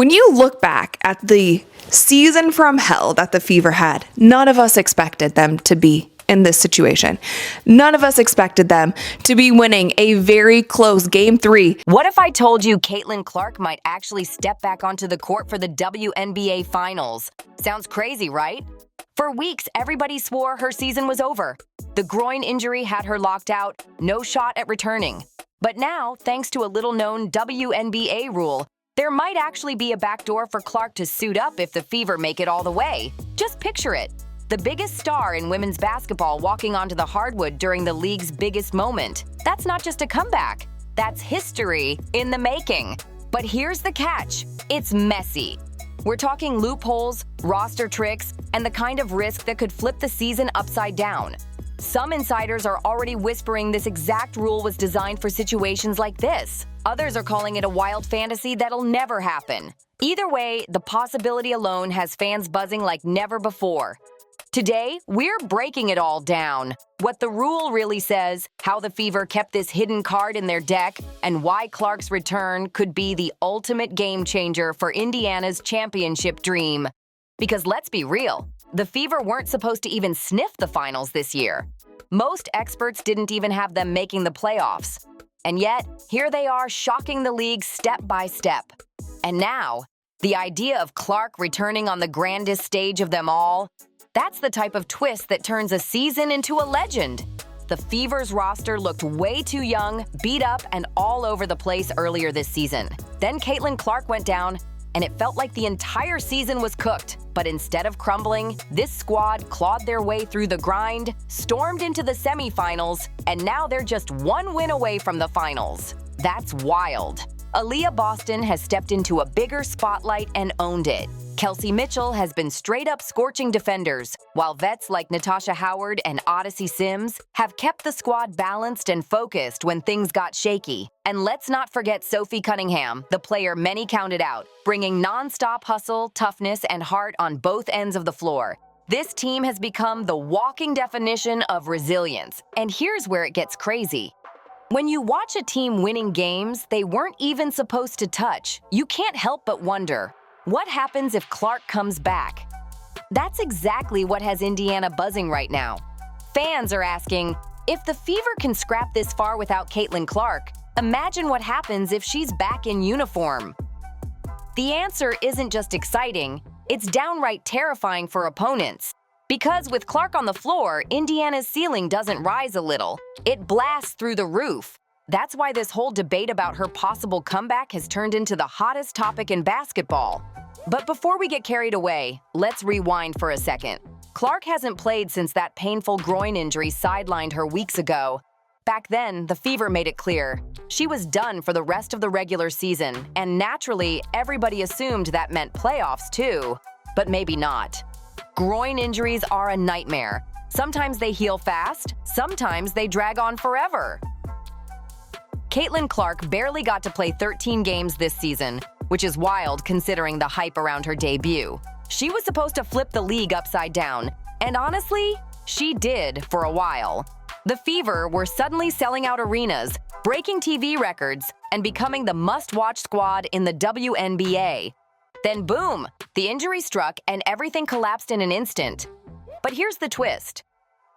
When you look back at the season from hell that the Fever had, none of us expected them to be in this situation. None of us expected them to be winning a very close Game 3. What if I told you Caitlin Clark might actually step back onto the court for the WNBA Finals? Sounds crazy, right? For weeks, everybody swore her season was over. The groin injury had her locked out, no shot at returning. But now, thanks to a little-known WNBA rule, there might actually be a backdoor for Clark to suit up if the Fever make it all the way. Just picture it. The biggest star in women's basketball walking onto the hardwood during the league's biggest moment. That's not just a comeback. That's history in the making. But here's the catch. It's messy. We're talking loopholes, roster tricks, and the kind of risk that could flip the season upside down. Some insiders are already whispering this exact rule was designed for situations like this. Others are calling it a wild fantasy that'll never happen. Either way, the possibility alone has fans buzzing like never before. Today, we're breaking it all down. What the rule really says, how the Fever kept this hidden card in their deck, and why Clark's return could be the ultimate game changer for Indiana's championship dream. Because let's be real, the Fever weren't supposed to even sniff the finals this year. Most experts didn't even have them making the playoffs. And yet, here they are shocking the league step by step. And now, the idea of Clark returning on the grandest stage of them all, that's the type of twist that turns a season into a legend. The Fever's roster looked way too young, beat up, and all over the place earlier this season. Then Caitlin Clark went down, and it felt like the entire season was cooked. But instead of crumbling, this squad clawed their way through the grind, stormed into the semifinals, and now they're just one win away from the finals. That's wild. Aaliyah Boston has stepped into a bigger spotlight and owned it. Kelsey Mitchell has been straight-up scorching defenders, while vets like Natasha Howard and Odyssey Sims have kept the squad balanced and focused when things got shaky. And let's not forget Sophie Cunningham, the player many counted out, bringing non-stop hustle, toughness, and heart on both ends of the floor. This team has become the walking definition of resilience. And here's where it gets crazy. When you watch a team winning games they weren't even supposed to touch, you can't help but wonder, what happens if Clark comes back? That's exactly what has Indiana buzzing right now. Fans are asking, if the Fever can scrap this far without Caitlin Clark, imagine what happens if she's back in uniform. The answer isn't just exciting, it's downright terrifying for opponents. Because with Clark on the floor, Indiana's ceiling doesn't rise a little. It blasts through the roof. That's why this whole debate about her possible comeback has turned into the hottest topic in basketball. But before we get carried away, let's rewind for a second. Clark hasn't played since that painful groin injury sidelined her weeks ago. Back then, the Fever made it clear. She was done for the rest of the regular season, and naturally, everybody assumed that meant playoffs too. But maybe not. Groin injuries are a nightmare. Sometimes they heal fast, sometimes they drag on forever. Caitlin Clark barely got to play 13 games this season, which is wild considering the hype around her debut. She was supposed to flip the league upside down, and honestly, she did for a while. The Fever were suddenly selling out arenas, breaking TV records, and becoming the must-watch squad in the WNBA. Then boom, the injury struck and everything collapsed in an instant. But here's the twist.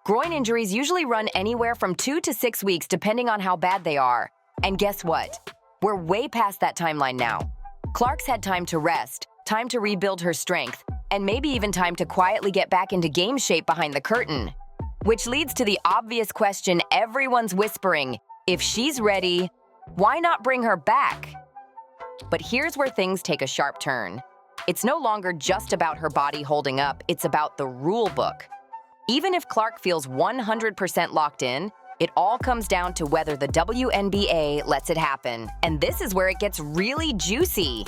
Groin injuries usually run anywhere from 2 to 6 weeks depending on how bad they are. And guess what? We're way past that timeline now. Clark's had time to rest, time to rebuild her strength, and maybe even time to quietly get back into game shape behind the curtain. Which leads to the obvious question everyone's whispering, if she's ready, why not bring her back? But here's where things take a sharp turn. It's no longer just about her body holding up, it's about the rule book. Even if Clark feels 100% locked in, it all comes down to whether the WNBA lets it happen. And this is where it gets really juicy.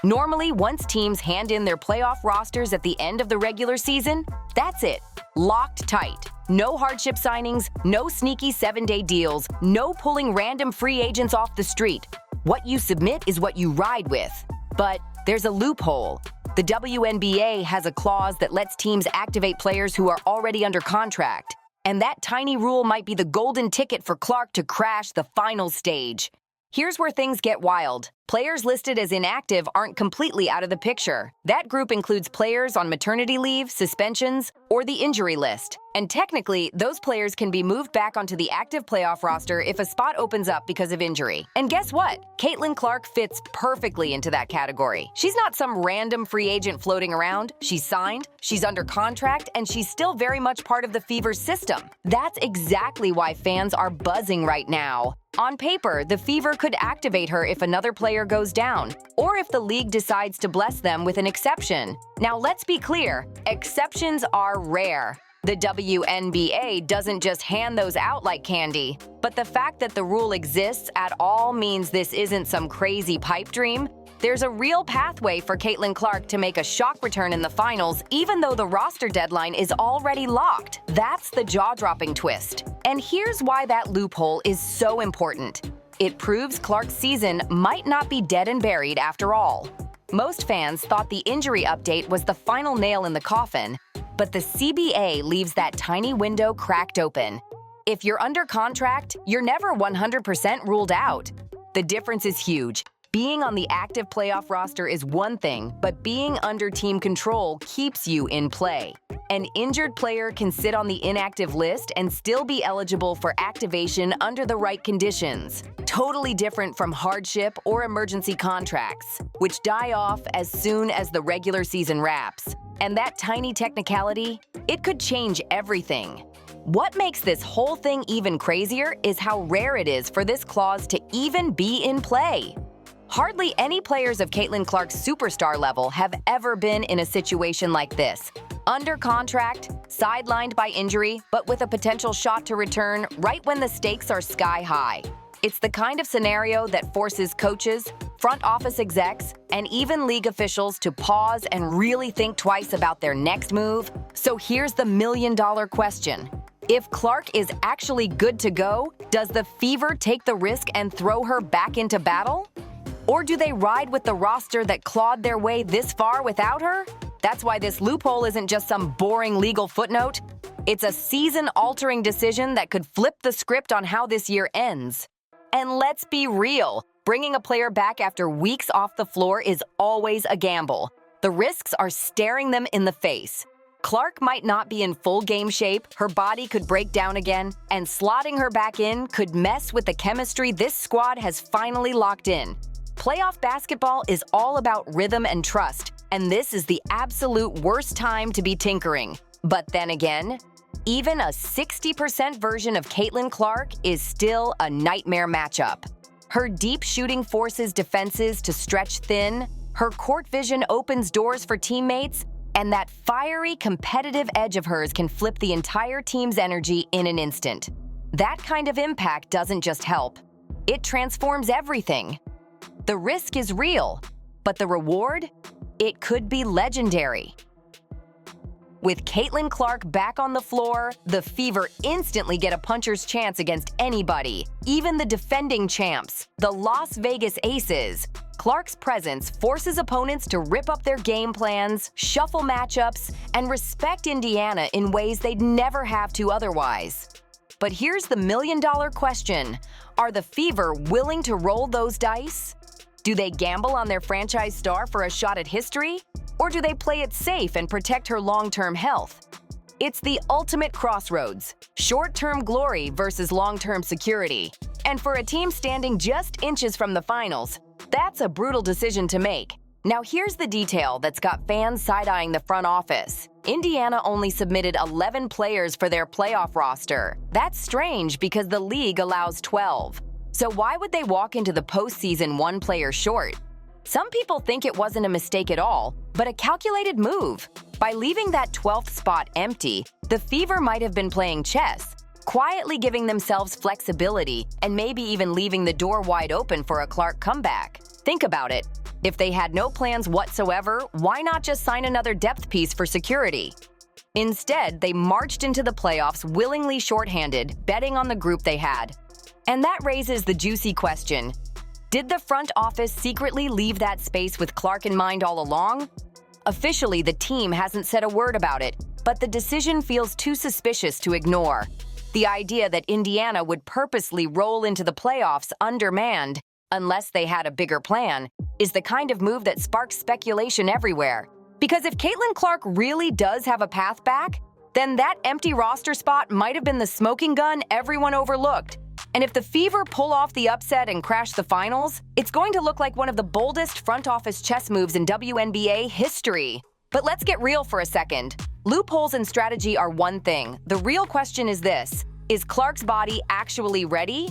Normally, once teams hand in their playoff rosters at the end of the regular season, that's it. Locked tight. No hardship signings, no sneaky 7-day deals, no pulling random free agents off the street. What you submit is what you ride with. But there's a loophole. The WNBA has a clause that lets teams activate players who are already under contract. And that tiny rule might be the golden ticket for Clark to crash the final stage. Here's where things get wild. Players listed as inactive aren't completely out of the picture. That group includes players on maternity leave, suspensions, or the injury list. And technically, those players can be moved back onto the active playoff roster if a spot opens up because of injury. And guess what? Caitlin Clark fits perfectly into that category. She's not some random free agent floating around. She's signed, she's under contract, and she's still very much part of the Fever's system. That's exactly why fans are buzzing right now. On paper, the Fever could activate her if another player goes down, or if the league decides to bless them with an exception. Now, let's be clear, exceptions are rare. The WNBA doesn't just hand those out like candy. But the fact that the rule exists at all means this isn't some crazy pipe dream. There's a real pathway for Caitlin Clark to make a shock return in the finals, even though the roster deadline is already locked. That's the jaw-dropping twist. And here's why that loophole is so important. It proves Clark's season might not be dead and buried after all. Most fans thought the injury update was the final nail in the coffin, but the CBA leaves that tiny window cracked open. If you're under contract, you're never 100% ruled out. The difference is huge. Being on the active playoff roster is one thing, but being under team control keeps you in play. An injured player can sit on the inactive list and still be eligible for activation under the right conditions. Totally different from hardship or emergency contracts, which die off as soon as the regular season wraps. And that tiny technicality, it could change everything. What makes this whole thing even crazier is how rare it is for this clause to even be in play. Hardly any players of Caitlin Clark's superstar level have ever been in a situation like this. Under contract, sidelined by injury, but with a potential shot to return right when the stakes are sky high. It's the kind of scenario that forces coaches, front office execs, and even league officials to pause and really think twice about their next move. So here's the million-dollar question. If Clark is actually good to go, does the Fever take the risk and throw her back into battle? Or do they ride with the roster that clawed their way this far without her? That's why this loophole isn't just some boring legal footnote. It's a season-altering decision that could flip the script on how this year ends. And let's be real, bringing a player back after weeks off the floor is always a gamble. The risks are staring them in the face. Clark might not be in full game shape, her body could break down again, and slotting her back in could mess with the chemistry this squad has finally locked in. Playoff basketball is all about rhythm and trust, and this is the absolute worst time to be tinkering. But then again, even a 60% version of Caitlin Clark is still a nightmare matchup. Her deep shooting forces defenses to stretch thin, her court vision opens doors for teammates, and that fiery, competitive edge of hers can flip the entire team's energy in an instant. That kind of impact doesn't just help, it transforms everything. The risk is real, but the reward? It could be legendary. With Caitlin Clark back on the floor, the Fever instantly get a puncher's chance against anybody, even the defending champs, the Las Vegas Aces. Clark's presence forces opponents to rip up their game plans, shuffle matchups, and respect Indiana in ways they'd never have to otherwise. But here's the million-dollar question. Are the Fever willing to roll those dice? Do they gamble on their franchise star for a shot at history? Or do they play it safe and protect her long-term health? It's the ultimate crossroads, short-term glory versus long-term security. And for a team standing just inches from the finals, that's a brutal decision to make. Now here's the detail that's got fans side-eyeing the front office. Indiana only submitted 11 players for their playoff roster. That's strange because the league allows 12. So why would they walk into the postseason one player short? Some people think it wasn't a mistake at all, but a calculated move. By leaving that 12th spot empty, the Fever might have been playing chess, quietly giving themselves flexibility and maybe even leaving the door wide open for a Clark comeback. Think about it. If they had no plans whatsoever, why not just sign another depth piece for security? Instead, they marched into the playoffs willingly shorthanded, betting on the group they had. And that raises the juicy question. Did the front office secretly leave that space with Clark in mind all along? Officially, the team hasn't said a word about it, but the decision feels too suspicious to ignore. The idea that Indiana would purposely roll into the playoffs undermanned unless they had a bigger plan, is the kind of move that sparks speculation everywhere. Because if Caitlin Clark really does have a path back, then that empty roster spot might have been the smoking gun everyone overlooked. And if the Fever pull off the upset and crash the finals, it's going to look like one of the boldest front office chess moves in WNBA history. But let's get real for a second. Loopholes and strategy are one thing. The real question is this: is Clark's body actually ready?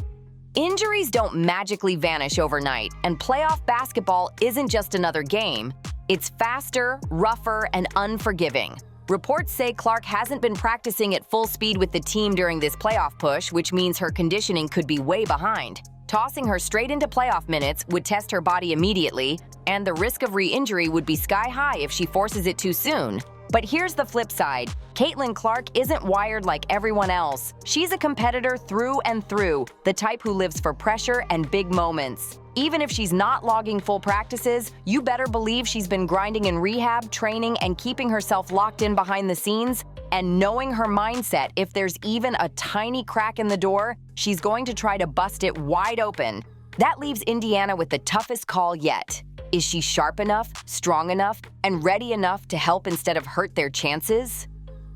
Injuries don't magically vanish overnight, and playoff basketball isn't just another game. It's faster, rougher, and unforgiving. Reports say Clark hasn't been practicing at full speed with the team during this playoff push, which means her conditioning could be way behind. Tossing her straight into playoff minutes would test her body immediately, and the risk of re-injury would be sky high if she forces it too soon. But here's the flip side. Caitlin Clark isn't wired like everyone else. She's a competitor through and through, the type who lives for pressure and big moments. Even if she's not logging full practices, you better believe she's been grinding in rehab, training, and keeping herself locked in behind the scenes. And knowing her mindset, if there's even a tiny crack in the door, she's going to try to bust it wide open. That leaves Indiana with the toughest call yet. Is she sharp enough, strong enough, and ready enough to help instead of hurt their chances?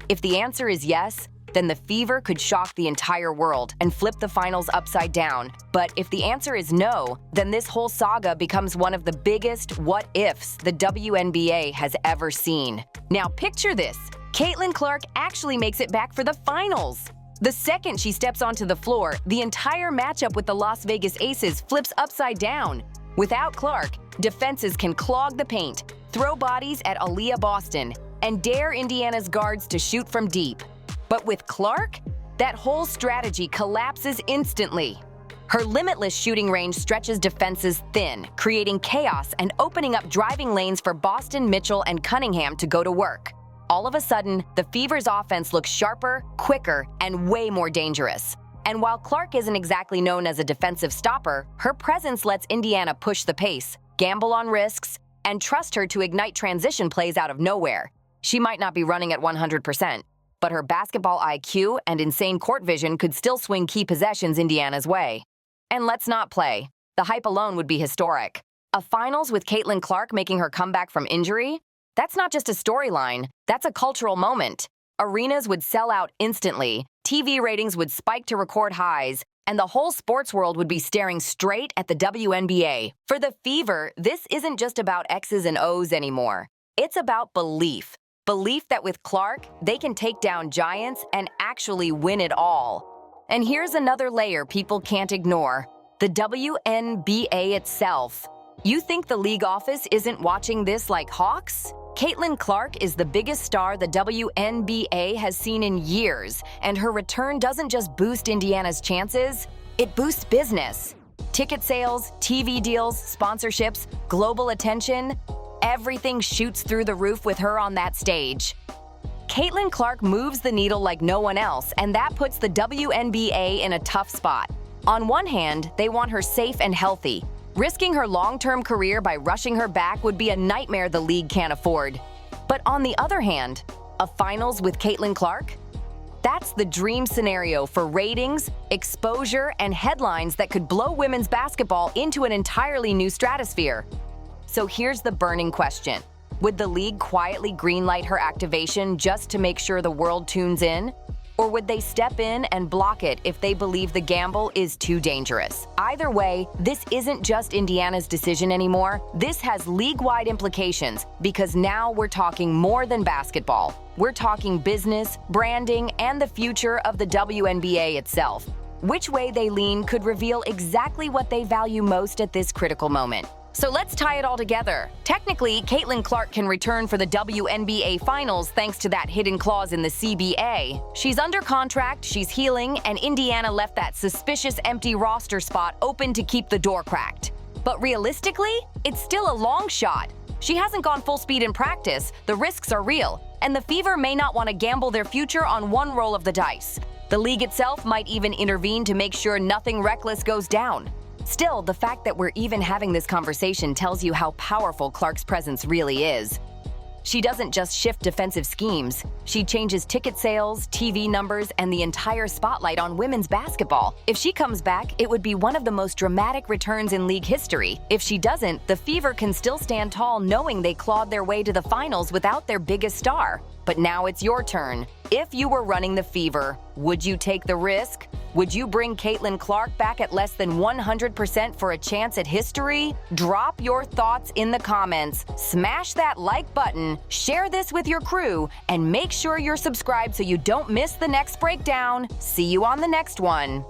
If the answer is yes, then the Fever could shock the entire world and flip the finals upside down. But if the answer is no, then this whole saga becomes one of the biggest what-ifs the WNBA has ever seen. Now picture this. Caitlin Clark actually makes it back for the finals. The second she steps onto the floor, the entire matchup with the Las Vegas Aces flips upside down. Without Clark, defenses can clog the paint, throw bodies at Aaliyah Boston, and dare Indiana's guards to shoot from deep. But with Clark, that whole strategy collapses instantly. Her limitless shooting range stretches defenses thin, creating chaos and opening up driving lanes for Boston, Mitchell, and Cunningham to go to work. All of a sudden, the Fever's offense looks sharper, quicker, and way more dangerous. And while Clark isn't exactly known as a defensive stopper, her presence lets Indiana push the pace, gamble on risks, and trust her to ignite transition plays out of nowhere. She might not be running at 100%, but her basketball IQ and insane court vision could still swing key possessions Indiana's way. And let's not play. The hype alone would be historic. A finals with Caitlin Clark making her comeback from injury? That's not just a storyline, that's a cultural moment. Arenas would sell out instantly, TV ratings would spike to record highs, and the whole sports world would be staring straight at the WNBA. For the Fever, this isn't just about X's and O's anymore. It's about belief. Belief that with Clark, they can take down giants and actually win it all. And here's another layer people can't ignore: the WNBA itself. You think the league office isn't watching this like hawks? Caitlin Clark is the biggest star the WNBA has seen in years, and her return doesn't just boost Indiana's chances, it boosts business. Ticket sales, TV deals, sponsorships, global attention, everything shoots through the roof with her on that stage. Caitlin Clark moves the needle like no one else, and that puts the WNBA in a tough spot. On one hand, they want her safe and healthy. Risking her long-term career by rushing her back would be a nightmare the league can't afford. But on the other hand, a finals with Caitlin Clark? That's the dream scenario for ratings, exposure, and headlines that could blow women's basketball into an entirely new stratosphere. So here's the burning question. Would the league quietly greenlight her activation just to make sure the world tunes in? Or would they step in and block it if they believe the gamble is too dangerous? Either way, this isn't just Indiana's decision anymore. This has league-wide implications because now we're talking more than basketball. We're talking business, branding, and the future of the WNBA itself. Which way they lean could reveal exactly what they value most at this critical moment. So let's tie it all together. Technically, Caitlin Clark can return for the WNBA Finals thanks to that hidden clause in the CBA. She's under contract, she's healing, and Indiana left that suspicious empty roster spot open to keep the door cracked. But realistically, it's still a long shot. She hasn't gone full speed in practice, the risks are real, and the Fever may not want to gamble their future on one roll of the dice. The league itself might even intervene to make sure nothing reckless goes down. Still, the fact that we're even having this conversation tells you how powerful Clark's presence really is. She doesn't just shift defensive schemes. She changes ticket sales, TV numbers, and the entire spotlight on women's basketball. If she comes back, it would be one of the most dramatic returns in league history. If she doesn't, the Fever can still stand tall knowing they clawed their way to the finals without their biggest star. But now it's your turn. If you were running the Fever, would you take the risk? Would you bring Caitlin Clark back at less than 100% for a chance at history? Drop your thoughts in the comments, smash that like button, share this with your crew, and make sure you're subscribed so you don't miss the next breakdown. See you on the next one.